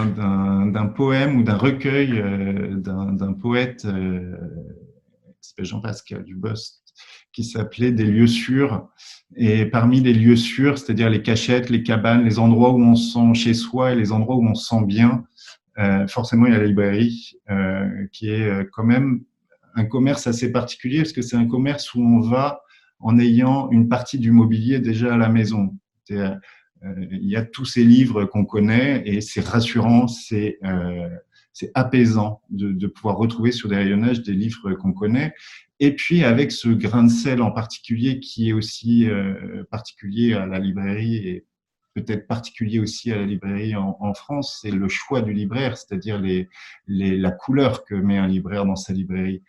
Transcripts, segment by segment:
d'un poème ou d'un recueil d'un poète qui s'appelle Jean-Pascal Dubost, qui s'appelait Des lieux sûrs. Et parmi les lieux sûrs, c'est-à-dire les cachettes, les cabanes, les endroits où on se sent chez soi et les endroits où on se sent bien, forcément, il y a la librairie, qui est quand même un commerce assez particulier, parce que c'est un commerce où on va en ayant une partie du mobilier déjà à la maison. Il y a tous ces livres qu'on connaît et c'est rassurant, c'est apaisant de pouvoir retrouver sur des rayonnages des livres qu'on connaît. Et puis avec ce grain de sel en particulier qui est aussi particulier à la librairie et peut-être particulier aussi à la librairie en France, c'est le choix du libraire, c'est-à-dire la couleur que met un libraire dans sa librairie.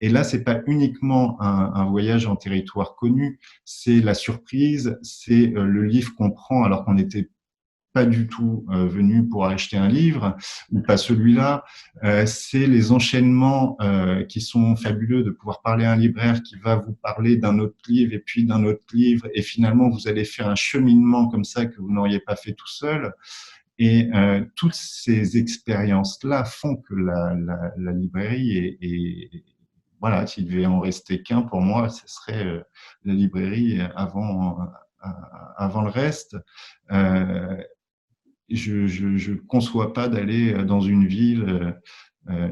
Et là, c'est pas uniquement un voyage en territoire connu, c'est la surprise, c'est le livre qu'on prend alors qu'on n'était pas du tout venu pour acheter un livre, ou pas celui-là. C'est les enchaînements qui sont fabuleux de pouvoir parler à un libraire qui va vous parler d'un autre livre et puis d'un autre livre, et finalement vous allez faire un cheminement comme ça que vous n'auriez pas fait tout seul. Et toutes ces expériences-là font que la librairie voilà, s'il devait en rester qu'un pour moi, ce serait la librairie avant le reste. Euh, je conçois pas d'aller dans une ville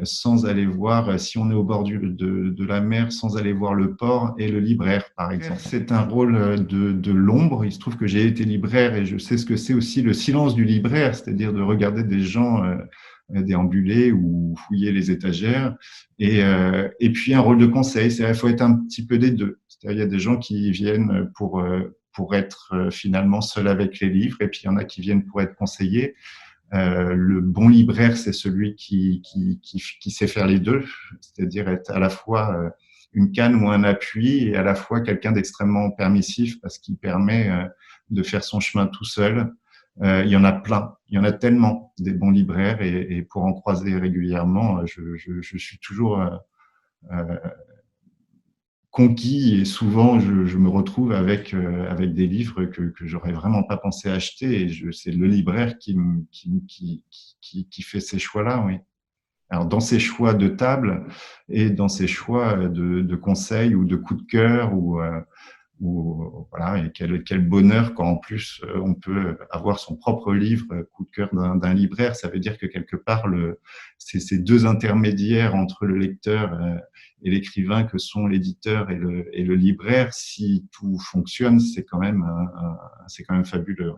sans aller voir, si on est au bord de la mer, sans aller voir le port et le libraire, par exemple. C'est un rôle de l'ombre. Il se trouve que j'ai été libraire et je sais ce que c'est aussi le silence du libraire, c'est-à-dire de regarder des gens déambuler ou fouiller les étagères. Et puis un rôle de conseil, c'est-à-dire il faut être un petit peu des deux. C'est-à-dire il y a des gens qui viennent pour être finalement seul avec les livres, et puis il y en a qui viennent pour être conseillés. Le bon libraire, c'est celui qui sait faire les deux, c'est-à-dire être à la fois une canne ou un appui, et à la fois quelqu'un d'extrêmement permissif parce qu'il permet de faire son chemin tout seul. Il y en a plein, il y en a tellement des bons libraires, et pour en croiser régulièrement, je suis toujours euh, conquis, et souvent je me retrouve avec des livres que j'aurais vraiment pas pensé acheter, et c'est le libraire qui fait ces choix-là, oui. Alors dans ses choix de table et dans ses choix de conseils ou de coups de cœur, voilà, et quel bonheur quand en plus on peut avoir son propre livre coup de cœur d'un libraire. Ça veut dire que quelque part c'est ces deux intermédiaires entre le lecteur et l'écrivain que sont l'éditeur et le libraire. Si tout fonctionne, c'est quand même fabuleux.